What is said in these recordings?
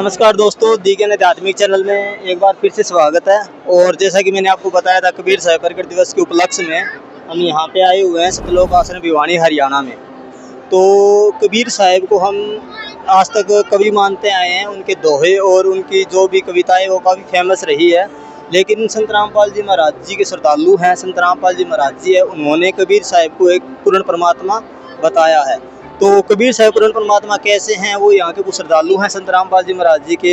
नमस्कार दोस्तों, दीगन आध्यात्मिक चैनल में एक बार फिर से स्वागत है। और जैसा कि मैंने आपको बताया था, कबीर साहब प्रकट दिवस के उपलक्ष्य में हम यहाँ पे आए हुए हैं सतलोक आश्रम भिवानी हरियाणा में। तो कबीर साहब को हम आज तक कवि मानते आए हैं। उनके दोहे और उनकी जो भी कविताएं वो काफ़ी फेमस रही है। लेकिन संत रामपाल जी महाराज जी के श्रद्धालु हैं, संत रामपाल जी महाराज जी है, उन्होंने कबीर साहब को एक पूर्ण परमात्मा बताया है। तो कबीर साहब पूर्ण परमात्मा कैसे हैं, वो यहाँ के कुछ श्रद्धालु हैं संत रामपाल जी महाराज जी के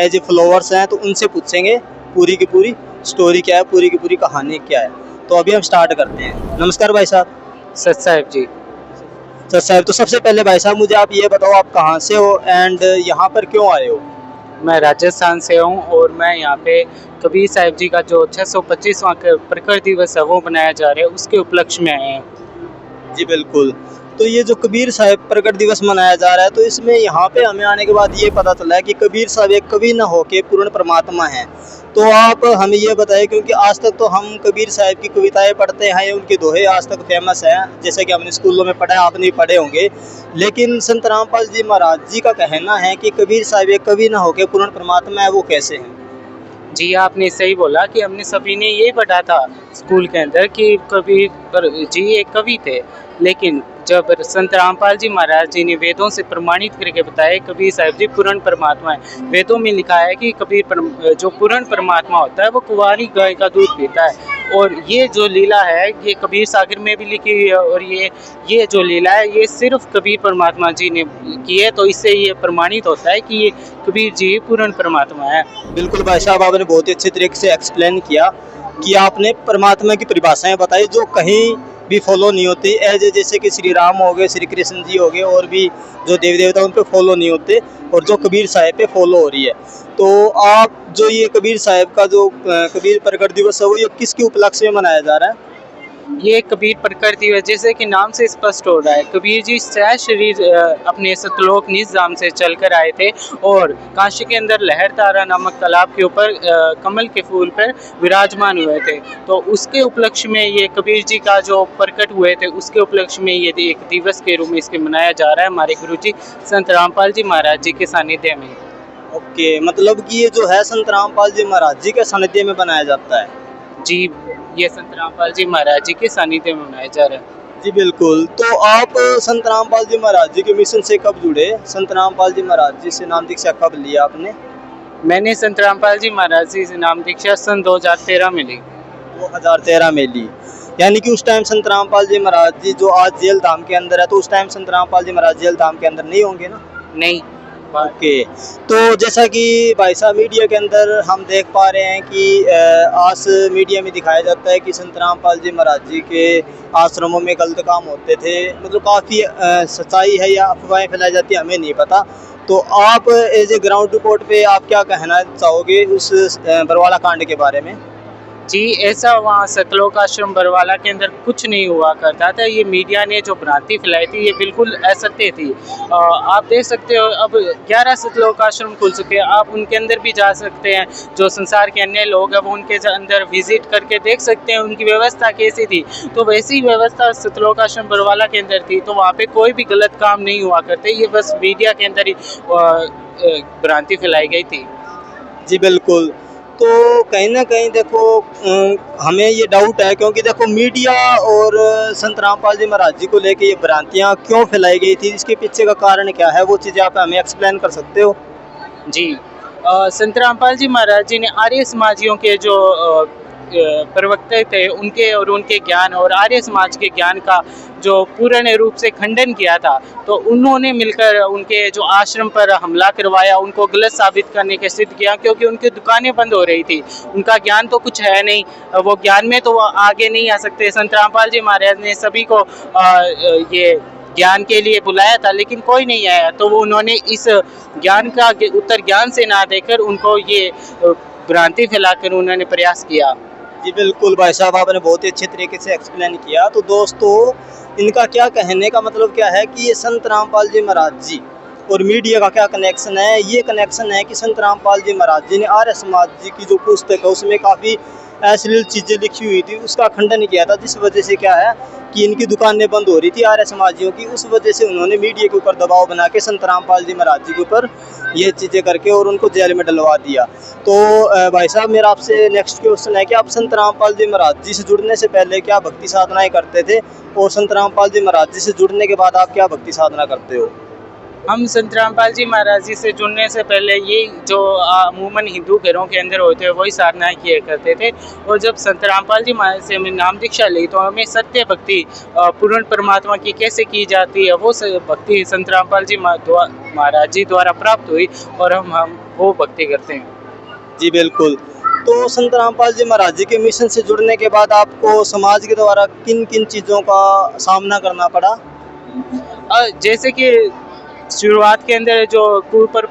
एज ए फॉलोअर्स हैं, तो उनसे पूछेंगे पूरी की पूरी स्टोरी क्या है, पूरी की पूरी कहानी क्या है। तो अभी हम स्टार्ट करते हैं। नमस्कार भाई साहब। सच साहब जी। सर साहब, तो सबसे पहले भाई साहब मुझे आप ये बताओ, आप कहाँ से हो एंड यहाँ पर क्यों आए हो? मैं राजस्थान से हूँ और मैं यहाँ पे कबीर साहब जी का जो 625वां प्रकट दिवस है वो मनाया जा रहा है, उसके उपलक्ष्य में आए हैं। जी बिल्कुल। तो ये जो कबीर साहब प्रकट दिवस मनाया जा रहा है, तो इसमें यहाँ पे हमें आने के बाद ये पता चला है कि कबीर साहब एक कवि न होके पूर्ण परमात्मा हैं। तो आप हमें ये बताएं, क्योंकि आज तक तो हम कबीर साहब की कविताएं पढ़ते हैं, उनके दोहे आज तक फेमस हैं, जैसे कि हमने स्कूलों में पढ़ा है, आपने भी पढ़े होंगे। लेकिन संत रामपाल जी महाराज जी का कहना है कि कबीर साहब एक कवि न होके पूर्ण परमात्मा है, वो कैसे हैं? जी, आपने सही बोला कि हमने सभी ने ये पढ़ा था स्कूल के अंदर कि कबीर जी एक कवि थे। लेकिन जब संत रामपाल जी महाराज जी ने वेदों से प्रमाणित करके बताया कबीर साहब जी पूर्ण परमात्मा है। वेदों में लिखा है कि जो पूर्ण परमात्मा होता है वो कुंवारी गाय का दूध पीता है। और ये जो लीला है ये कबीर सागर में भी लिखी हुई है, और ये जो लीला है ये सिर्फ कबीर परमात्मा जी ने की है। तो इससे ये प्रमाणित होता है कि ये कबीर जी पूर्ण परमात्मा है। बिल्कुल भाई साहब, आपने बहुत ही अच्छे तरीके से एक्सप्लेन किया कि आपने परमात्मा की परिभाषाएं बताई जो कहीं भी फॉलो नहीं होती। जैसे कि श्री राम हो गए, श्री कृष्ण जी हो गए, और भी जो देवी देवता उन पे फॉलो नहीं होते, और जो कबीर साहब पे फॉलो हो रही है। तो आप जो ये कबीर साहब का जो कबीर प्रकट दिवस है, वो ये किसके उपलक्ष्य में मनाया जा रहा है? ये कबीर प्रकट दिवस जैसे कि नाम से स्पष्ट हो रहा है, कबीर जी सह शरीर अपने सतलोक निज धाम से चलकर आए थे और काशी के अंदर लहर तारा नामक तालाब के ऊपर कमल के फूल पर विराजमान हुए थे। तो उसके उपलक्ष्य में ये कबीर जी का जो प्रकट हुए थे उसके उपलक्ष्य में ये एक दिवस के रूप में इसके मनाया जा रहा है हमारे गुरु जी संत रामपाल जी महाराज जी के सानिध्य में। ओके, मतलब कि ये जो है संत रामपाल जी महाराज जी के सानिध्य में बनाया जाता है? जी, ये संत रामपाल जी महाराज जी के सानिध्य में मनाया जा रहा है। जी बिल्कुल। तो आप संत रामपाल जी महाराज जी के मिशन से कब जुड़े? संत रामपाल जी महाराज जी से नाम दीक्षा कब लिया आपने? मैंने संत रामपाल जी महाराज जी से नाम दीक्षा सन 2013 में ली। 2013 में ली, यानी कि उस टाइम संत रामपाल जी महाराज जी जो आज जेल धाम के अंदर है, तो उस टाइम संत रामपाल जी महाराज जेल धाम के अंदर नहीं होंगे ना? नहीं। ओके। तो जैसा कि भाई साहब मीडिया के अंदर हम देख पा रहे हैं कि आज मीडिया में दिखाया जाता है कि संत रामपाल जी महाराज जी के आश्रमों में गलत काम होते थे, मतलब काफ़ी सच्चाई है या अफवाहें फैलाई जाती है, हमें नहीं पता। तो आप एज ए ग्राउंड रिपोर्ट पे आप क्या कहना चाहोगे उस बरवाला कांड के बारे में? जी, ऐसा वहाँ सतलोक आश्रम बरवाला के अंदर कुछ नहीं हुआ करता था। ये मीडिया ने जो भ्रांति फैलाई थी ये बिल्कुल असत्य थी। आप देख सकते हो अब 11 सतलोक आश्रम खुल चुके हैं, आप उनके अंदर भी जा सकते हैं। जो संसार के अन्य लोग हैं वो उनके अंदर विजिट करके देख सकते हैं उनकी व्यवस्था कैसी थी। तो वैसी व्यवस्था सतलोक आश्रम बरवाला के अंदर थी, तो वहाँ पे कोई भी गलत काम नहीं हुआ करते। ये बस मीडिया के अंदर ही भ्रांति फैलाई गई थी। जी बिल्कुल। तो कहीं ना कहीं देखो हमें ये डाउट है, क्योंकि देखो मीडिया और संत रामपाल जी महाराज जी को लेके ये भ्रांतियाँ क्यों फैलाई गई थी, इसके पीछे का कारण क्या है, वो चीज़ें आप हमें एक्सप्लेन कर सकते हो? जी, संत रामपाल जी महाराज जी ने आर्य समाजियों के जो प्रवक्ता थे उनके और उनके ज्ञान और आर्य समाज के ज्ञान का जो पूर्ण रूप से खंडन किया था। तो उन्होंने मिलकर उनके जो आश्रम पर हमला करवाया, उनको गलत साबित करने के सिद्ध किया, क्योंकि उनकी दुकानें बंद हो रही थी। उनका ज्ञान तो कुछ है नहीं, वो ज्ञान में तो आगे नहीं आ सकते। संत रामपाल जी महाराज ने सभी को ये ज्ञान के लिए बुलाया था, लेकिन कोई नहीं आया। तो वो उन्होंने इस ज्ञान का उत्तर ज्ञान से ना देकर उनको ये भ्रांति फैलाकर उन्होंने प्रयास किया। जी बिल्कुल भाई साहब, आपने बहुत ही अच्छे तरीके से एक्सप्लेन किया। तो दोस्तों, इनका क्या कहने का मतलब क्या है कि ये संत रामपाल जी महाराज जी और मीडिया का क्या कनेक्शन है। ये कनेक्शन है कि संत रामपाल जी महाराज जी ने आर्य समाज जी की जो पुस्तक है उसमें काफ़ी अश्लील चीज़ें लिखी हुई थी, उसका खंडन किया था, जिस वजह से क्या है कि इनकी दुकानें बंद हो रही थी आर्य समाजियों की। उस वजह से उन्होंने मीडिया के ऊपर दबाव बना के संत रामपाल जी महाराज जी के ऊपर ये चीज़ें करके और उनको जेल में डलवा दिया। तो भाई साहब, मेरा आपसे नेक्स्ट क्वेश्चन है कि आप संत रामपाल जी महाराज जी से जुड़ने से पहले क्या भक्ति साधनाएं करते थे, और संत रामपाल जी महाराज जी से जुड़ने के बाद आप क्या भक्ति साधना करते हो? हम संत रामपाल जी महाराज जी से जुड़ने से पहले ये जो अमूमन हिंदू घरों के अंदर होते हैं वही साधनाएं किया करते थे। और जब संत रामपाल जी महाराज से हमें नाम दीक्षा ली तो हमें सत्य भक्ति पूर्ण परमात्मा की कैसे की जाती है वो भक्ति संत रामपाल जी महाराज जी द्वारा प्राप्त हुई, और हम वो भक्ति करते हैं। जी बिल्कुल। तो संत रामपाल जी महाराज जी के मिशन से जुड़ने के बाद आपको समाज के द्वारा किन किन चीज़ों का सामना करना पड़ा? जैसे कि शुरुआत के अंदर जो ऊपर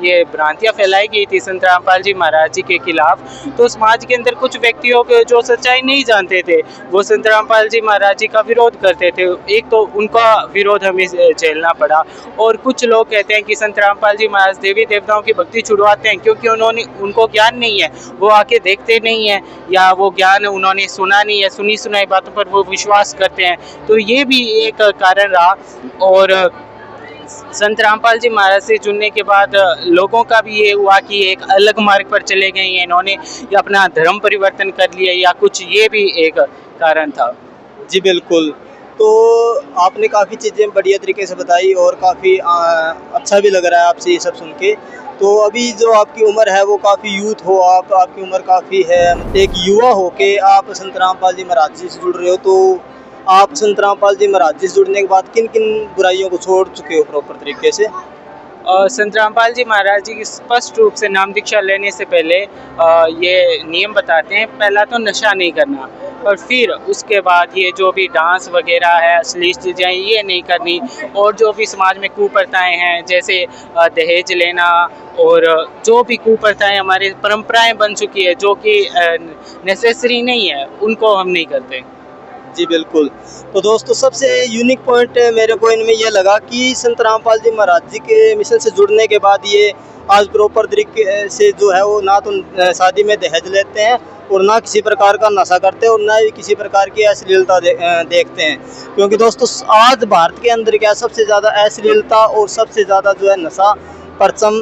ये भ्रांतियाँ फैलाई गई थी संत रामपाल जी महाराज जी के खिलाफ, तो समाज के अंदर कुछ व्यक्तियों के जो सच्चाई नहीं जानते थे वो संत रामपाल जी महाराज जी का विरोध करते थे। एक तो उनका विरोध हमें झेलना पड़ा, और कुछ लोग कहते हैं कि संत रामपाल जी महाराज देवी देवताओं की भक्ति छुड़वाते हैं क्योंकि उनको ज्ञान नहीं है, वो आके देखते नहीं है, या वो ज्ञान उन्होंने सुना नहीं है, सुनी सुनाई बातों पर वो विश्वास करते हैं। तो ये भी एक कारण रहा। और संत रामपाल जी महाराज से जुड़ने के बाद लोगों का भी ये हुआ कि एक अलग मार्ग पर चले गए हैं इन्होंने, या अपना धर्म परिवर्तन कर लिया, या कुछ ये भी एक कारण था। जी बिल्कुल। तो आपने काफ़ी चीज़ें बढ़िया तरीके से बताई और काफ़ी अच्छा भी लग रहा है आपसे ये सब सुन के। तो अभी जो आपकी उम्र है वो काफ़ी यूथ हो, आपकी उम्र काफ़ी है, एक युवा हो के आप संत रामपाल जी महाराज जी से जुड़ रहे हो, तो आप संत रामपाल जी महाराज जी से जुड़ने के बाद किन किन बुराइयों को छोड़ चुके हो प्रॉपर तरीके से? संत रामपाल जी महाराज जी की स्पष्ट रूप से नाम दीक्षा लेने से पहले ये नियम बताते हैं। पहला तो नशा नहीं करना, और फिर उसके बाद ये जो भी डांस वगैरह है, अश्लील चीज़ें ये नहीं करनी, और जो भी समाज में कुप्रथाएं हैं जैसे दहेज लेना, और जो भी कुप्रथाएं हमारी परंपराएं बन चुकी है जो कि नेसेसरी नहीं है, उनको हम नहीं करते। जी बिल्कुल। तो दोस्तों, सबसे यूनिक पॉइंट मेरे को इनमें यह लगा कि संत रामपाल जी महाराज जी के मिशन से जुड़ने के बाद ये आज प्रॉपर तरीके से जो है वो ना तो शादी में दहेज लेते हैं और ना किसी प्रकार का नशा करते हैं और ना ही किसी प्रकार की अश्लीलता देखते हैं। क्योंकि दोस्तों, आज भारत के अंदर क्या सबसे ज़्यादा अश्लीलता और सबसे ज़्यादा जो है नशा परचम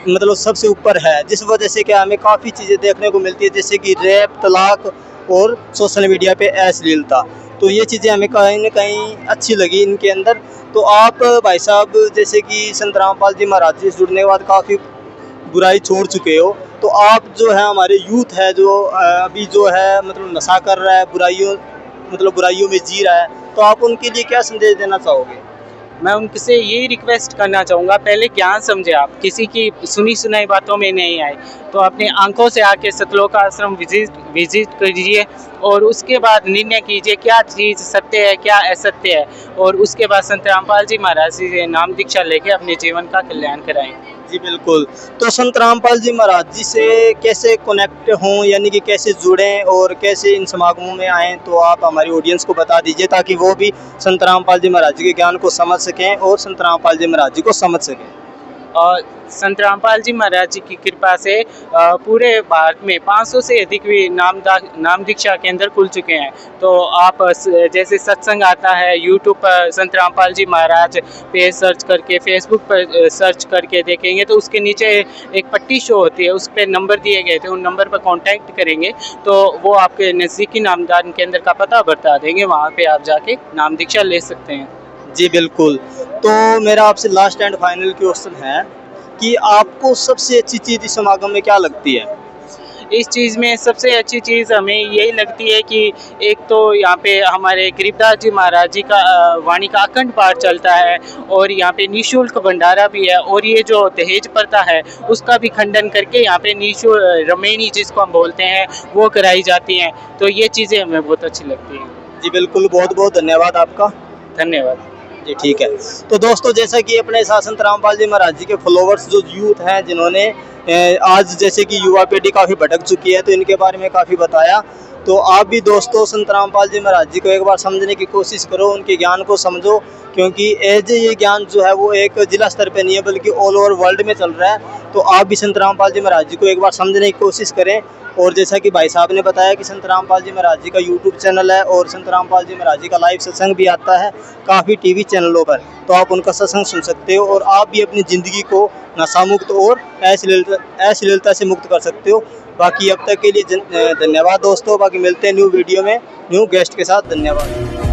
मतलब सबसे ऊपर है, जिस वजह से क्या हमें काफ़ी चीज़ें देखने को मिलती है, जैसे कि रेप, तलाक और सोशल मीडिया पे अश्लीलता। तो ये चीज़ें हमें कहीं ना कहीं अच्छी लगी इनके अंदर। तो आप भाई साहब जैसे कि संत रामपाल जी महाराज जी से जुड़ने के बाद काफ़ी बुराई छोड़ चुके हो, तो आप जो है हमारे यूथ है जो अभी जो है मतलब नशा कर रहा है, बुराइयों में जी रहा है, तो आप उनके लिए क्या संदेश देना चाहोगे? मैं उनसे यही रिक्वेस्ट करना चाहूँगा, पहले ज्ञान समझे, आप किसी की सुनी सुनाई बातों में नहीं आए, तो अपनी आंखों से आके सतलोक आश्रम विजिट कीजिए, और उसके बाद निर्णय कीजिए क्या चीज़ सत्य है, क्या असत्य है, और उसके बाद संत रामपाल जी महाराज जी से नाम दीक्षा लेके अपने जीवन का कल्याण कराएं। जी बिल्कुल। तो संत रामपाल जी महाराज जी से कैसे कनेक्ट हों, यानी कि कैसे जुड़ें और कैसे इन समागमों में आएँ, तो आप हमारी ऑडियंस को बता दीजिए ताकि वो भी संत रामपाल जी महाराज जी के ज्ञान को समझ सकें और संत रामपाल जी महाराज जी को समझ सकें। संत रामपाल जी महाराज जी की कृपा से पूरे भारत में 500 से अधिक भी नाम दीक्षा केंद्र खुल चुके हैं। तो आप जैसे सत्संग आता है यूट्यूब पर संत रामपाल जी महाराज पे सर्च करके, फेसबुक पर सर्च करके देखेंगे तो उसके नीचे एक पट्टी शो होती है, उस पर नंबर दिए गए थे, उन नंबर पर कांटेक्ट करेंगे तो वो आपके नज़दीकी नामदान केंद्र का पता बता देंगे, वहाँ पे आप जाके नाम दीक्षा ले सकते हैं। जी बिल्कुल। तो मेरा आपसे लास्ट एंड फाइनल क्वेश्चन है कि आपको सबसे अच्छी चीज़ इस समागम में क्या लगती है? इस चीज़ में सबसे अच्छी चीज़ हमें यही लगती है कि एक तो यहाँ पे हमारे गरीबदास जी महाराज जी का वाणी का अखंड पाठ चलता है, और यहाँ पे निःशुल्क भंडारा भी है, और ये जो दहेज प्रथा है उसका भी खंडन करके यहाँ पे निःशुल्क रमेनी जिसको हम बोलते हैं वो कराई जाती हैं। तो ये चीज़ें हमें बहुत अच्छी लगती हैं। जी बिल्कुल, बहुत बहुत धन्यवाद आपका। धन्यवाद जी ठीक है। तो दोस्तों, जैसा कि अपने साथ संत रामपाल जी महाराज जी के फॉलोवर्स जो यूथ हैं जिन्होंने आज जैसे कि युवा पीढ़ी काफ़ी भटक चुकी है, तो इनके बारे में काफ़ी बताया, तो आप भी दोस्तों संत रामपाल जी महाराज जी को एक बार समझने की कोशिश करो, उनके ज्ञान को समझो, क्योंकि एज ये ज्ञान जो है वो एक जिला स्तर पे नहीं है बल्कि ऑल ओवर वर्ल्ड में चल रहा है। तो आप भी संत रामपाल जी महाराज जी को एक बार समझने की कोशिश करें। और जैसा कि भाई साहब ने बताया कि संत रामपाल जी महाराज जी का यूट्यूब चैनल है और संत रामपाल जी महाराज जी का लाइव सत्संग भी आता है काफ़ी टीवी चैनलों पर, तो आप उनका सत्संग सुन सकते हो और आप भी अपनी ज़िंदगी को नशा मुक्त और अश्लीलता से मुक्त कर सकते हो। बाकी अब तक के लिए धन्यवाद दोस्तों। बाकी मिलते हैं न्यू वीडियो में न्यू गेस्ट के साथ। धन्यवाद।